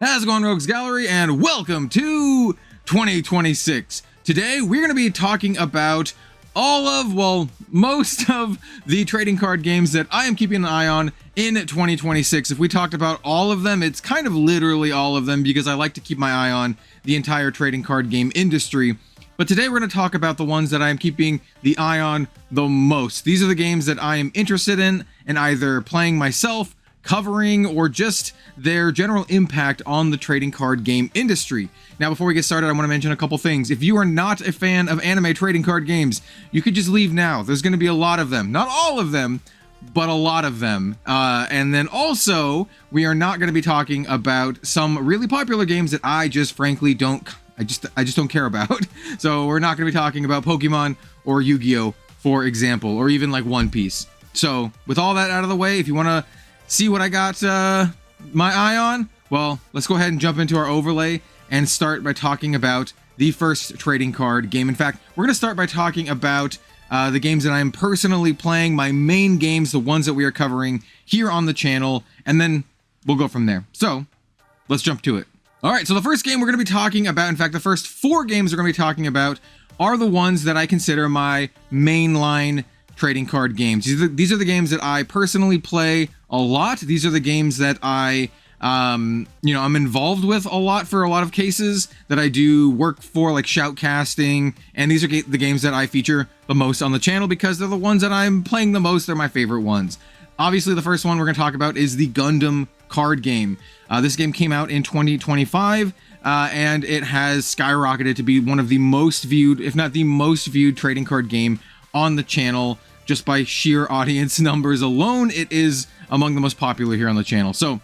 How's it going, Rogues Gallery, and welcome to 2026. Today, we're going to be talking about most of the trading card games that I am keeping an eye on in 2026. If we talked about all of them, it's kind of literally all of them because I like to keep my eye on the entire trading card game industry. But today, we're going to talk about the ones that I am keeping the eye on the most. These are the games that I am interested in and either playing myself, covering, or just their general impact on the trading card game industry. Now, before we get started, I want to mention a couple things. If you are not a fan of anime trading card games, you could just leave now. There's going to be a lot of them. Not all of them, but a lot of them. And then also, we are not going to be talking about some really popular games that I just frankly don't care about. So we're not going to be talking about Pokemon or Yu-Gi-Oh, for example, or even like One Piece. So with all that out of the way, if you want to see what I got my eye on, well, let's go ahead and jump into our overlay and start by talking about the first trading card game. In fact, we're going to start by talking about the games that I'm personally playing, my main games, the ones that we are covering here on the channel, and then we'll go from there. So let's jump to it. All right, so the first game we're going to be talking about, in fact, the first 4 games we're going to be talking about are the ones that I consider my mainline trading card games. These are the games that I personally play a lot. These are the games that I'm involved with a lot for a lot of cases that I do work for, like shoutcasting, and these are the games that I feature the most on the channel because they're the ones that I'm playing the most. They're my favorite ones. Obviously, the first one we're going to talk about is the Gundam card game. This game came out in 2025, and it has skyrocketed to be one of the most viewed, if not the most viewed, trading card game on the channel. Just by sheer audience numbers alone, it is among the most popular here on the channel. So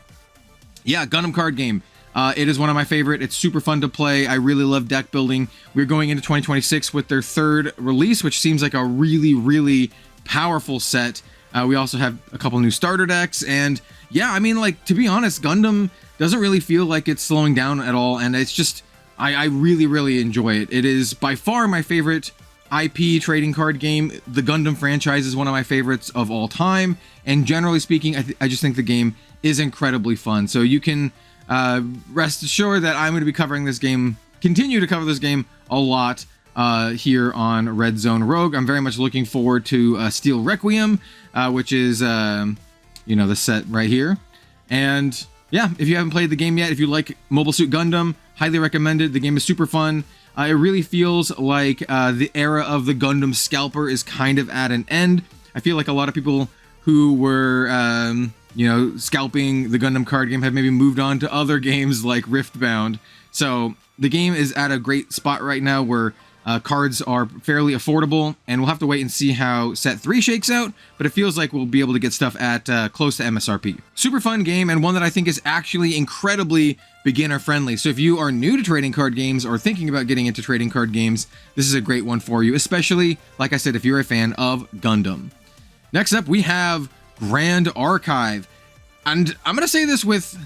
yeah, Gundam card game. It is one of my favorite. It's super fun to play. I really love deck building. We're going into 2026 with their 3rd release, which seems like a really, really powerful set. We also have a couple new starter decks, and yeah, I mean, like, to be honest, Gundam doesn't really feel like it's slowing down at all, and it's just, I really, really enjoy it. It is by far my favorite IP trading card game. The Gundam franchise is one of my favorites of all time, and generally speaking, I just think the game is incredibly fun. So you can rest assured that I'm going to be covering this game, continue to cover this game a lot here on Red Zone Rogue. I'm very much looking forward to Steel Requiem, which is the set right here. And yeah, if you haven't played the game yet, if you like Mobile Suit Gundam, highly recommend it. The game is super fun. It really feels like the era of the Gundam scalper is kind of at an end. I feel like a lot of people who were, scalping the Gundam card game have maybe moved on to other games like Riftbound. So the game is at a great spot right now where cards are fairly affordable, and we'll have to wait and see how set 3 shakes out, but it feels like we'll be able to get stuff at close to MSRP. Super fun game, and one that I think is actually incredibly beginner friendly. So if you are new to trading card games or thinking about getting into trading card games, this is a great one for you, especially, like I said, if you're a fan of Gundam. Next up, we have Grand Archive. And I'm going to say this with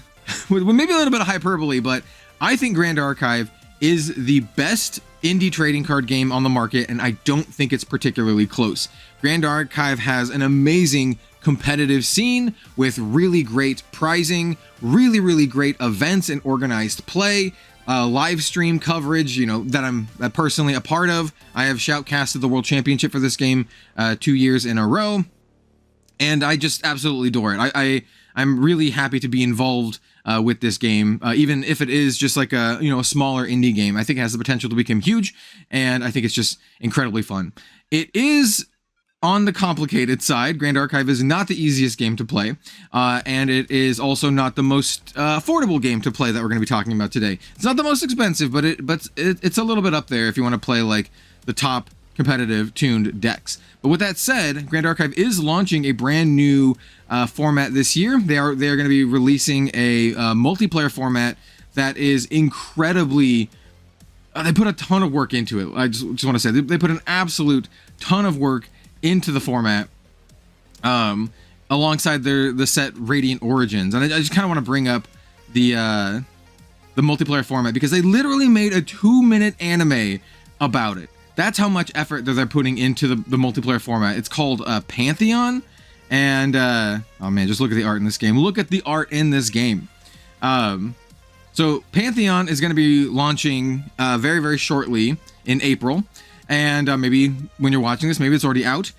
maybe a little bit of hyperbole, but I think Grand Archive is the best indie trading card game on the market, and I don't think it's particularly close. Grand Archive has an amazing competitive scene with really great prizing, really, really great events and organized play, live stream coverage, that I'm personally a part of. I have shoutcasted the World Championship for this game 2 years in a row, and I just absolutely adore it. I'm really happy to be involved with this game, even if it is just like a smaller indie game. I think it has the potential to become huge, and I think it's just incredibly fun. It is on the complicated side. Grand Archive is not the easiest game to play, and it is also not the most affordable game to play that we're going to be talking about today. It's not the most expensive, but it's a little bit up there if you want to play like the top competitive tuned decks. But with that said, Grand Archive is launching a brand new format this year. They are going to be releasing a multiplayer format that is incredibly. They put a ton of work into it. I just want to say they put an absolute ton of work into the format, alongside the set Radiant Origins, and I just kind of want to bring up the multiplayer format because they literally made a 2-minute anime about it. That's how much effort that they're putting into the multiplayer format. It's called Pantheon, and oh man, just look at the art in this game. Look at the art in this game. So Pantheon is going to be launching very, very shortly in April. And maybe when you're watching this, maybe it's already out.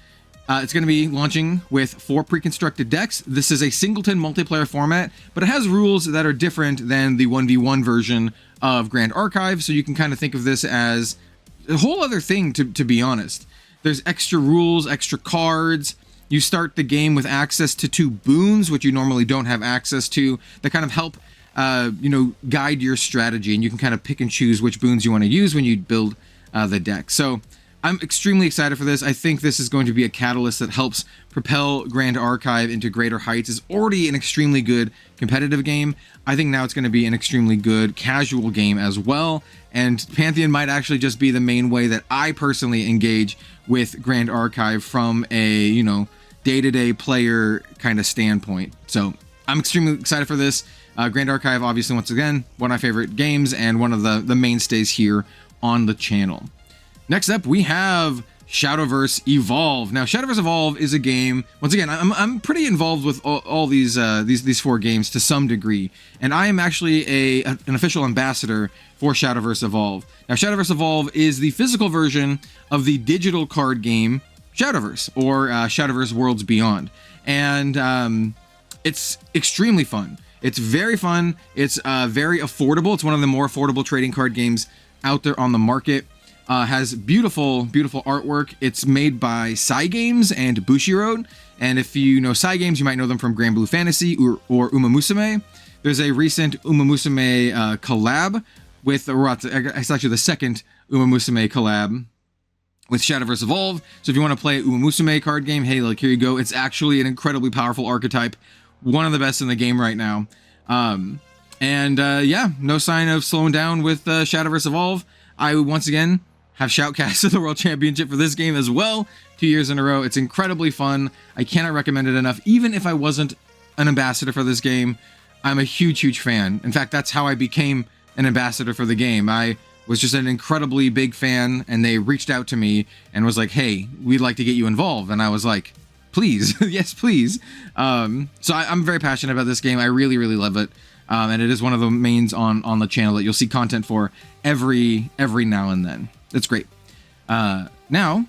It's going to be launching with 4 pre-constructed decks. This is a singleton multiplayer format, but it has rules that are different than the 1v1 version of Grand Archive. So you can kind of think of this as a whole other thing, to be honest. There's extra rules, extra cards. You start the game with access to 2 boons, which you normally don't have access to, that kind of help guide your strategy, and you can kind of pick and choose which boons you want to use when you build the deck. So I'm extremely excited for this. I think this is going to be a catalyst that helps propel Grand Archive into greater heights. It's already an extremely good competitive game. I think now it's going to be an extremely good casual game as well. And Pantheon might actually just be the main way that I personally engage with Grand Archive from a, day-to-day player kind of standpoint. So I'm extremely excited for this. Grand Archive, obviously, once again, one of my favorite games and one of the mainstays here on the channel. Next up, we have Shadowverse Evolve. Now, Shadowverse Evolve is a game. Once again, I'm pretty involved with all these 4 games to some degree, and I am actually an official ambassador for Shadowverse Evolve. Now, Shadowverse Evolve is the physical version of the digital card game Shadowverse, or Shadowverse Worlds Beyond, and it's extremely fun. It's very fun. It's very affordable. It's one of the more affordable trading card games out there on the market. Has beautiful, beautiful artwork. It's made by Cygames and Bushiroad. And if you know Cygames, you might know them from Grand Blue Fantasy or Uma Musume. There's a recent Uma Musume collab with, it's actually the second Uma Musume collab with Shadowverse Evolve. So if you want to play Uma Musume card game, hey, here you go. It's actually an incredibly powerful archetype. One of the best in the game right now. Yeah, no sign of slowing down with Shadowverse Evolve. I, once again, have shoutcasted the World Championship for this game as well, 2 years in a row. It's incredibly fun. I cannot recommend it enough. Even if I wasn't an ambassador for this game, I'm a huge, huge fan. In fact, that's how I became an ambassador for the game. I was just an incredibly big fan, and they reached out to me and was like, hey, we'd like to get you involved. And I was like, please, yes, please. So I'm very passionate about this game. I really, really love it. And it is one of the mains on the channel that you'll see content for every now and then. It's great. Now,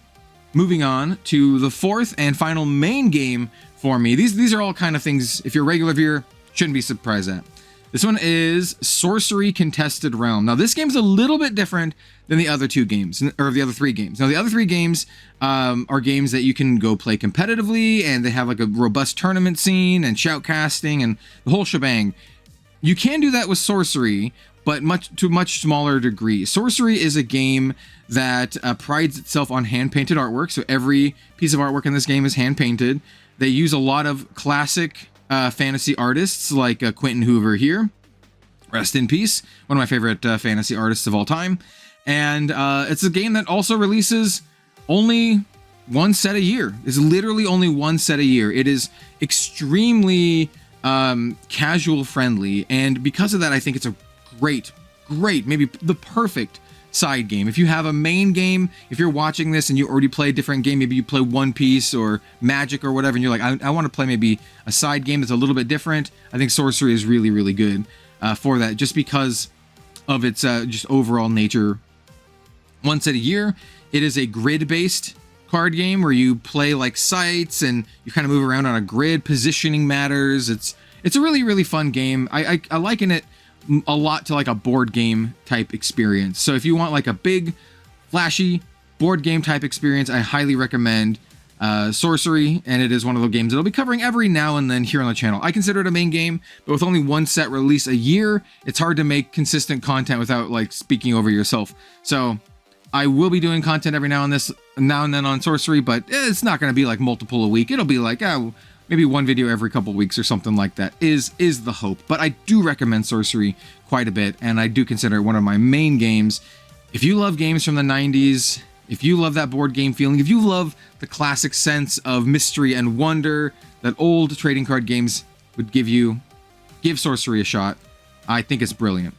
moving on to the 4th and final main game for me. These are all kind of things, if you're a regular viewer, shouldn't be surprised at. This one is Sorcery Contested Realm. Now, this game's a little bit different than the other 2 games, or the other 3 games. Now, the other 3 games are games that you can go play competitively, and they have like a robust tournament scene and shoutcasting and the whole shebang. You can do that with Sorcery, but to a much smaller degree. Sorcery is a game that prides itself on hand-painted artwork. So every piece of artwork in this game is hand-painted. They use a lot of classic fantasy artists like Quentin Hoover here. Rest in peace. One of my favorite fantasy artists of all time. And it's a game that also releases only 1 set a year. It's literally only 1 set a year. It is extremely casual friendly, and because of that, I think it's a great, maybe the perfect side game. If you have a main game, if you're watching this and you already play a different game, maybe you play One Piece or Magic or whatever, and you're like, I want to play maybe a side game that's a little bit different, I think Sorcery is really, really good for that, just because of its just overall nature. 1 set a year. It is a grid-based card game where you play like sites and you kind of move around on a grid. Positioning matters. It's a really, really fun game. I liken it a lot to like a board game type experience. So if you want like a big, flashy board game type experience, I highly recommend Sorcery, and it is one of the games that I'll be covering every now and then here on the channel. I consider it a main game, but with only 1 set release a year, it's hard to make consistent content without like speaking over yourself. So I will be doing content every now and then on Sorcery, but it's not going to be like multiple a week. It'll be like maybe 1 video every couple weeks or something like that is the hope. But I do recommend Sorcery quite a bit, and I do consider it one of my main games. If you love games from the 90s, if you love that board game feeling, if you love the classic sense of mystery and wonder that old trading card games would give you, give Sorcery a shot. I think it's brilliant.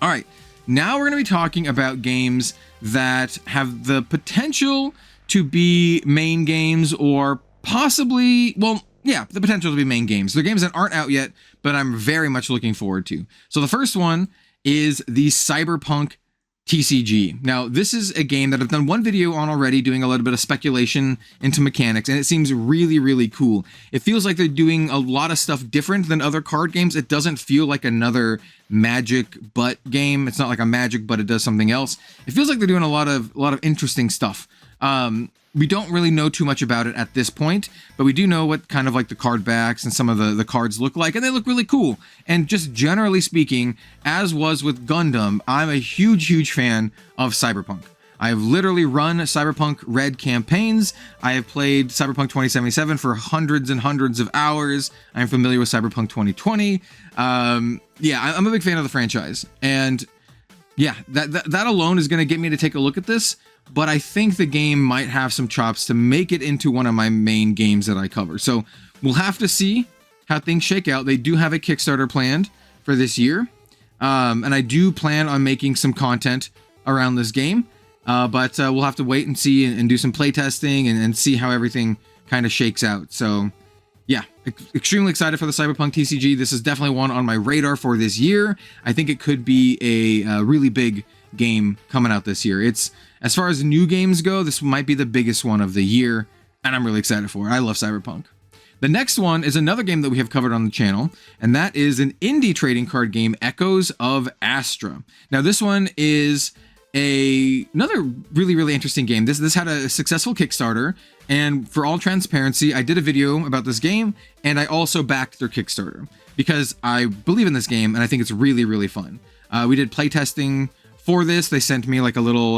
All right, now we're going to be talking about games that have the potential to be main games, or possibly, well, yeah, the potential to be main games. They're games that aren't out yet, but I'm very much looking forward to. So the first one is the Cyberpunk TCG. Now, this is a game that I've done one video on already, doing a little bit of speculation into mechanics, and it seems really, really cool. It feels like they're doing a lot of stuff different than other card games. It doesn't feel like another Magic but game. It's not like a Magic but it does something else. It feels like they're doing a lot of interesting stuff. We don't really know too much about it at this point, but we do know what kind of like the card backs and some of the cards look like, and they look really cool. And just generally speaking, as was with Gundam, I'm a huge fan of Cyberpunk. I have literally run Cyberpunk Red campaigns. I have played Cyberpunk 2077 for hundreds and hundreds of hours. I'm familiar with Cyberpunk 2020. Yeah, I'm a big fan of the franchise, and yeah, that alone is going to get me to take a look at this. But I think the game might have some chops to make it into one of my main games that I cover. So we'll have to see how things shake out. They do have a Kickstarter planned for this year. And I do plan on making some content around this game. But we'll have to wait and see and do some playtesting and see how everything kind of shakes out. So yeah, extremely excited for the Cyberpunk TCG. This is definitely one on my radar for this year. I think it could be a really big game coming out this year. As far as new games go, this might be the biggest one of the year, and I'm really excited for it. I love Cyberpunk. The next one is another game that we have covered on the channel, and that is an indie trading card game, Echoes of Astra. Now, this one is another really interesting game. This had a successful Kickstarter, and for all transparency, I did a video about this game, and I also backed their Kickstarter because I believe in this game, and I think it's really fun. We did playtesting for this. They sent me like a little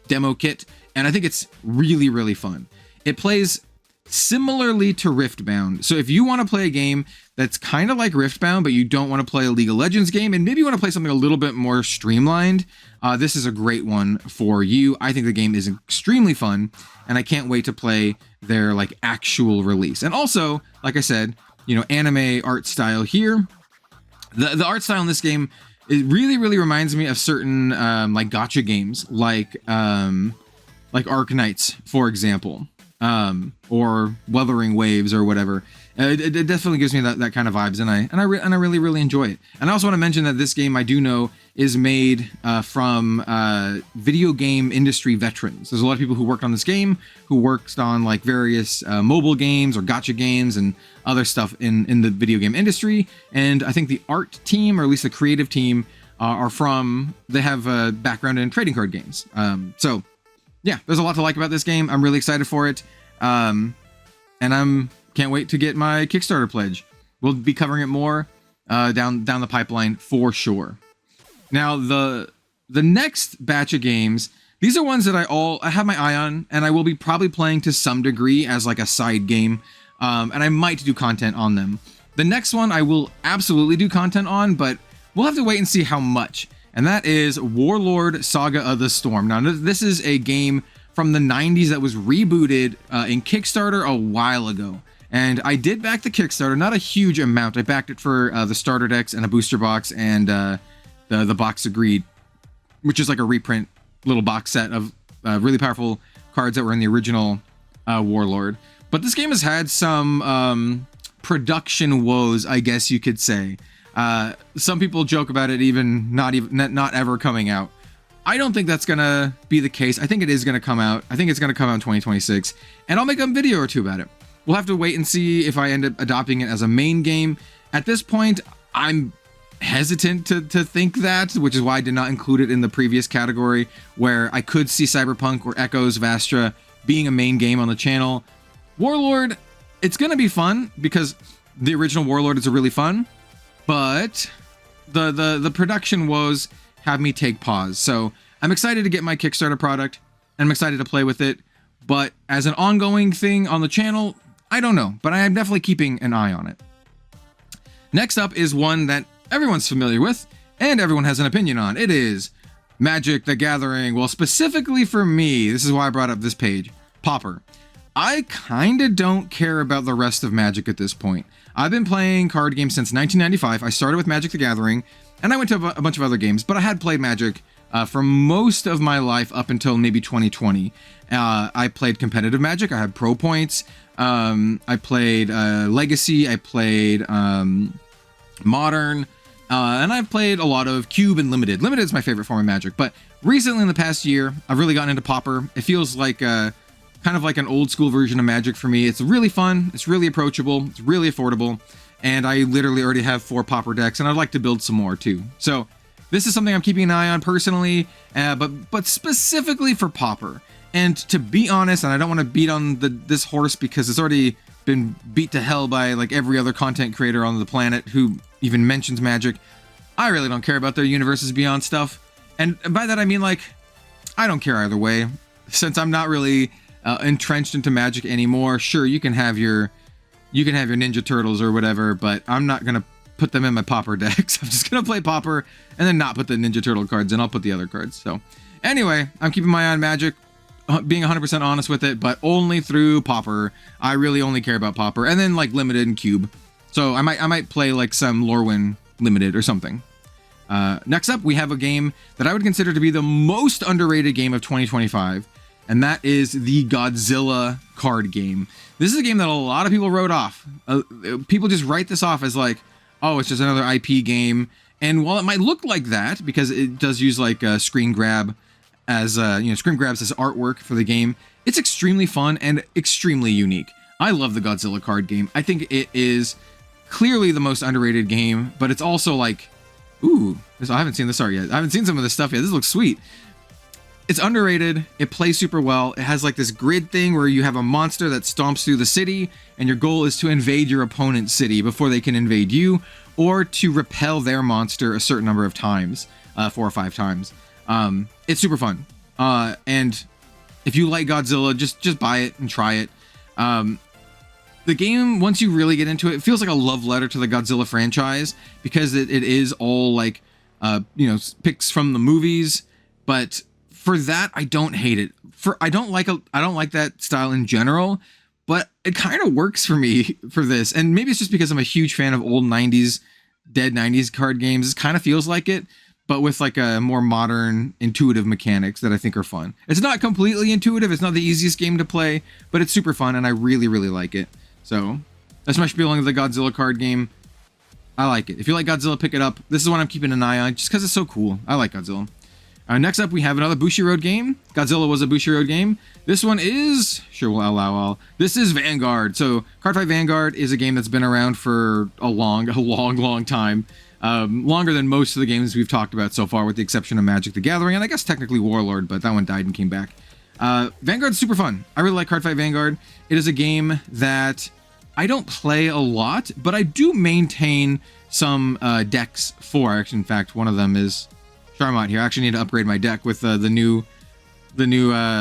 demo kit, and I think it's really fun. It plays similarly to Riftbound. So if you want to play a game that's kind of like Riftbound, but you don't want to play a League of Legends game, and maybe you want to play something a little bit more streamlined, this is a great one for you. I think the game is extremely fun, and I can't wait to play their like actual release. And also, like I said, you know, anime art style here. The art style in this game, it really reminds me of certain like gacha games, like Arknights, for example, or Wuthering Waves or whatever. It definitely gives me that kind of vibes, and I really enjoy it. And I also want to mention that this game, I do know, is made from video game industry veterans. There's a lot of people who worked on this game, who worked on like various mobile games or gacha games and other stuff in the video game industry. And I think the art team, or at least the creative team, they have a background in trading card games. So yeah, there's a lot to like about this game. I'm really excited for it. And can't wait to get my Kickstarter pledge. We'll be covering it more down the pipeline for sure. Now, the next batch of games, these are ones that I have my eye on, and I will be probably playing to some degree as like a side game, and I might do content on them. The next one I will absolutely do content on, but we'll have to wait and see how much, and that is Warlord Saga of the Storm. Now, this is a game from the 90s that was rebooted in Kickstarter a while ago. And I did back the Kickstarter, not a huge amount. I backed it for the starter decks and a booster box and the box of greed, which is like a reprint little box set of really powerful cards that were in the original Warlord. But this game has had some production woes, I guess you could say. Some people joke about it not ever coming out. I don't think that's gonna be the case. I think it is gonna come out. I think it's gonna come out in 2026, and I'll make a video or two about it. We'll have to wait and see if I end up adopting it as a main game. At this point, I'm hesitant to think that, which is why I did not include it in the previous category, where I could see Cyberpunk or Echoes of Astra being a main game on the channel. Warlord, it's gonna be fun because the original Warlord is really fun, but the production woes have me take pause. So I'm excited to get my Kickstarter product, and I'm excited to play with it. But as an ongoing thing on the channel, I don't know, but I am definitely keeping an eye on it. Next up is one that everyone's familiar with, and everyone has an opinion on. It is Magic the Gathering. Well, specifically for me, this is why I brought up this page, Pauper. I kinda don't care about the rest of Magic at this point. I've been playing card games since 1995. I started with Magic the Gathering, and I went to a bunch of other games, but I had played Magic For most of my life up until maybe 2020, I played competitive Magic. I had pro points. I played Legacy. I played Modern. And I've played a lot of Cube and Limited. Limited is my favorite form of Magic. But recently in the past year, I've really gotten into Pauper. It feels like kind of like an old school version of Magic for me. It's really fun. It's really approachable. It's really affordable. And I literally already have 4 Pauper decks, and I'd like to build some more too. So this is something I'm keeping an eye on personally, but specifically for Pauper. And to be honest, and I don't want to beat on this horse because it's already been beat to hell by like every other content creator on the planet who even mentions Magic. I really don't care about their Universes Beyond stuff. And by that I mean, like, I don't care either way. Since I'm not really entrenched into Magic anymore, sure, you can have your Ninja Turtles or whatever, but I'm not gonna put them in my Pauper decks. I'm just gonna play Pauper and then not put the Ninja Turtle cards in. I'll put the other cards. So anyway, I'm keeping my eye on Magic, being 100% honest with it, but only through Pauper. I really only care about Pauper, and then like Limited and Cube. So I might play like some Lorwyn Limited or something. Next up, we have a game that I would consider to be the most underrated game of 2025, and that is the Godzilla card game. This is a game that a lot of people wrote off. People just write this off as like, oh, it's just another IP game. And while it might look like that, because it does use like screen grab as screen grabs as artwork for the game, it's extremely fun and extremely unique. I love the Godzilla card game. I think it is clearly the most underrated game, but it's also like, ooh, I haven't seen this art yet. I haven't seen some of this stuff yet. This looks sweet. It's underrated. It plays super well. It has like this grid thing where you have a monster that stomps through the city, and your goal is to invade your opponent's city before they can invade you, or to repel their monster a certain number of times, 4 or 5 times. It's super fun. And if you like Godzilla, just buy it and try it. The game, once you really get into it, it feels like a love letter to the Godzilla franchise, because it is all like, picks from the movies. But for that, I don't hate it. I don't like that style in general, but it kind of works for me for this. And maybe it's just because I'm a huge fan of old 90s, dead 90s card games. It kind of feels like it, but with like a more modern, intuitive mechanics that I think are fun. It's not completely intuitive. It's not the easiest game to play, but it's super fun, and I really, really like it. So that's my spiel on the Godzilla card game. I like it. If you like Godzilla, pick it up. This is one I'm keeping an eye on just because it's so cool. I like Godzilla. Next up, we have another Bushiroad game. Godzilla was a Bushiroad game. This one is, sure, we'll allow all. This is Vanguard. So Cardfight Vanguard is a game that's been around for a long time. Longer than most of the games we've talked about so far, with the exception of Magic the Gathering, and I guess technically Warlord, but that one died and came back. Vanguard's super fun. I really like Cardfight Vanguard. It is a game that I don't play a lot, but I do maintain some decks for. Actually, in fact, one of them is Charmot here. I actually need to upgrade my deck with the new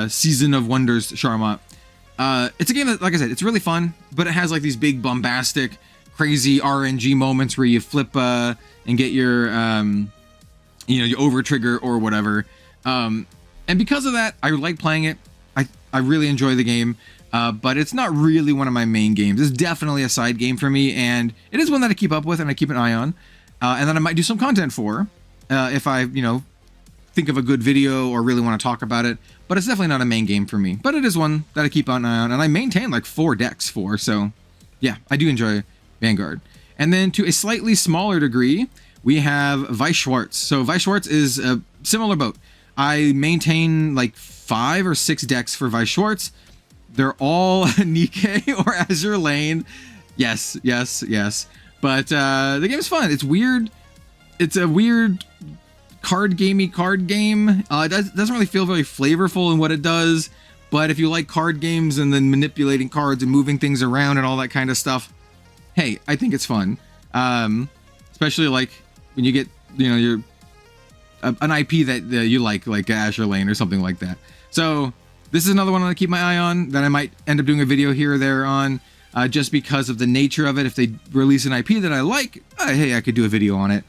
Season of Wonders Charmot. It's a game that, like I said, it's really fun, but it has like these big bombastic, crazy RNG moments where you flip and get your your over trigger or whatever. And because of that, I like playing it. I really enjoy the game, but it's not really one of my main games. It's definitely a side game for me, and it is one that I keep up with and I keep an eye on, and then I might do some content for. If I, think of a good video or really want to talk about it, but it's definitely not a main game for me. But it is one that I keep an eye on, and I maintain like 4 decks for. So, yeah, I do enjoy Vanguard. And then to a slightly smaller degree, we have Weiss Schwarz. So Weiss Schwarz is a similar boat. I maintain like 5 or 6 decks for Weiss Schwarz. They're all Nikke or Azure Lane. Yes. But the game is fun. It's weird. It's a weird card game. It doesn't really feel very flavorful in what it does, but if you like card games and then manipulating cards and moving things around and all that kind of stuff, hey, I think it's fun. Especially like when you get an IP that you like Azure Lane or something like that. So this is another one I keep my eye on that I might end up doing a video here or there on, just because of the nature of it. If they release an IP that I like, hey, I could do a video on it.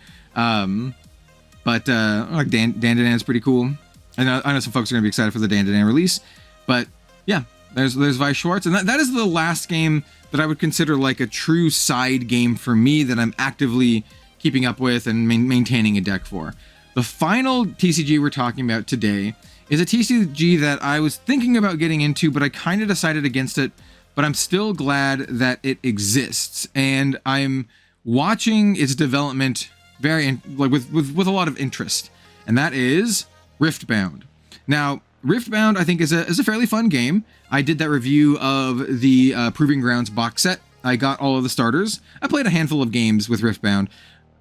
But like Dandadan is pretty cool. I know some folks are gonna be excited for the Dandadan release, but yeah, there's Weiss Schwarz, and that is the last game that I would consider like a true side game for me that I'm actively keeping up with and maintaining a deck for. The final TCG we're talking about today is a TCG that I was thinking about getting into, but I kind of decided against it. But I'm still glad that it exists, and I'm watching its development with a lot of interest, and that is Riftbound. Now, Riftbound, I think, is a fairly fun game. I did that review of the Proving Grounds box set. I got all of the starters. I played a handful of games with Riftbound.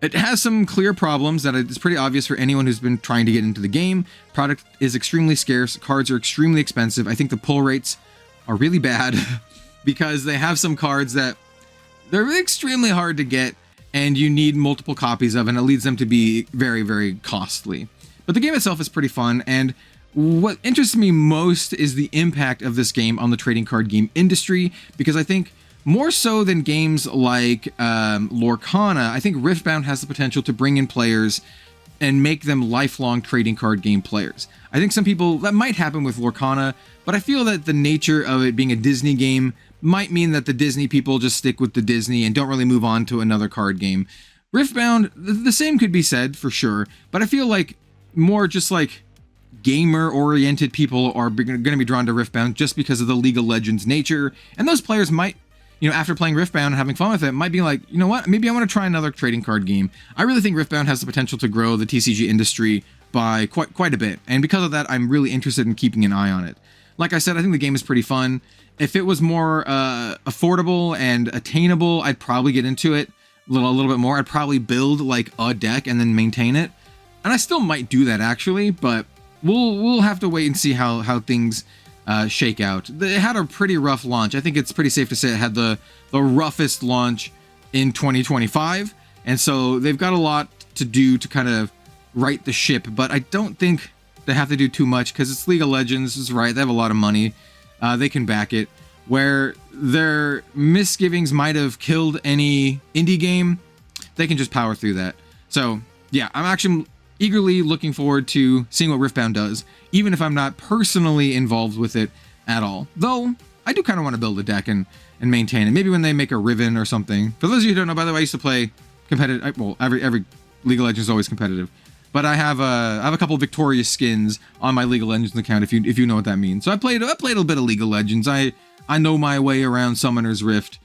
It has some clear problems that it's pretty obvious for anyone who's been trying to get into the game. Product is extremely scarce. Cards are extremely expensive. I think the pull rates are really bad because they have some cards that they're extremely hard to get and you need multiple copies of, and it leads them to be very, very costly. But the game itself is pretty fun, and what interests me most is the impact of this game on the trading card game industry, because I think more so than games like Lorcana, I think Riftbound has the potential to bring in players and make them lifelong trading card game players. I think some people, that might happen with Lorcana, but I feel that the nature of it being a Disney game might mean that the Disney people just stick with the Disney and don't really move on to another card game. Riftbound, the same could be said for sure, but I feel like more just like gamer-oriented people are going to be drawn to Riftbound just because of the League of Legends nature, and those players might, after playing Riftbound and having fun with it, might be like, you know what, maybe I want to try another trading card game. I really think Riftbound has the potential to grow the TCG industry by quite a bit, and because of that, I'm really interested in keeping an eye on it. Like I said, I think the game is pretty fun. If it was more affordable and attainable, I'd probably get into it a little bit more. I'd probably build like a deck and then maintain it, and I still might do that actually, but we'll have to wait and see how things shake out. It had a pretty rough launch. I think it's pretty safe to say it had the roughest launch in 2025, and so they've got a lot to do to kind of right the ship, but I don't think they have to do too much because it's League of Legends. Is right, they have a lot of money. They can back it. Where their misgivings might have killed any indie game, they can just power through that. So yeah, I'm actually eagerly looking forward to seeing what Riftbound does, even if I'm not personally involved with it at all. Though I do kind of want to build a deck and maintain it. Maybe when they make a Riven or something. For those of you who don't know, by the way, I used to play competitive. Well, every League of Legends is always competitive. But I have a couple of Victorious skins on my League of Legends account, if you know what that means. So I played a little bit of League of Legends. I know my way around Summoner's Rift.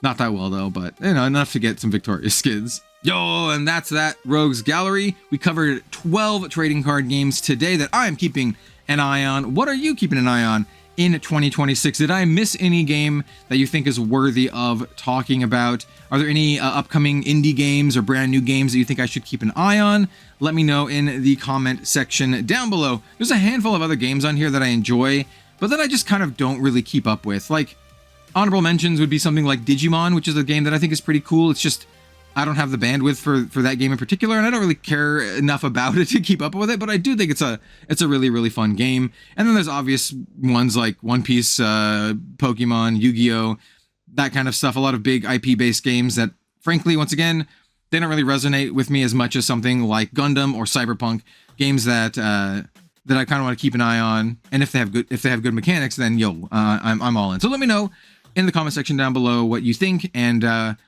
Not that well though, but enough to get some Victorious skins. Yo, and that's that Rogues Gallery. We covered 12 trading card games today that I'm keeping an eye on. What are you keeping an eye on in 2026? Did I miss any game that you think is worthy of talking about? Are there any upcoming indie games or brand new games that you think I should keep an eye on? Let me know in the comment section down below. There's a handful of other games on here that I enjoy, but that I just kind of don't really keep up with. Like, honorable mentions would be something like Digimon, which is a game that I think is pretty cool. It's just, I don't have the bandwidth for that game in particular, and I don't really care enough about it to keep up with it, but I do think it's a really, really fun game. And then there's obvious ones like One Piece, Pokemon, Yu-Gi-Oh!, that kind of stuff. A lot of big IP-based games that, frankly, once again, they don't really resonate with me as much as something like Gundam or Cyberpunk, games that I kind of want to keep an eye on. And if they have good mechanics, then I'm all in. So let me know in the comment section down below what you think and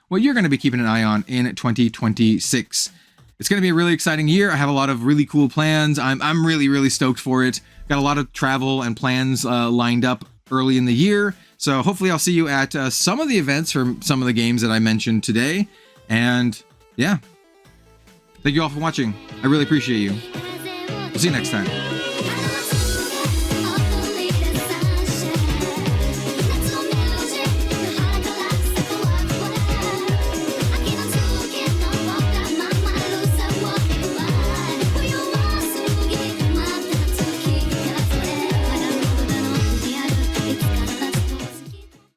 what you're going to be keeping an eye on in 2026. It's going to be a really exciting year. I have a lot of really cool plans. I'm really, really stoked for it. Got a lot of travel and plans lined up early in the year. So hopefully I'll see you at some of the events for some of the games that I mentioned today. And yeah, thank you all for watching. I really appreciate you. We'll see you next time.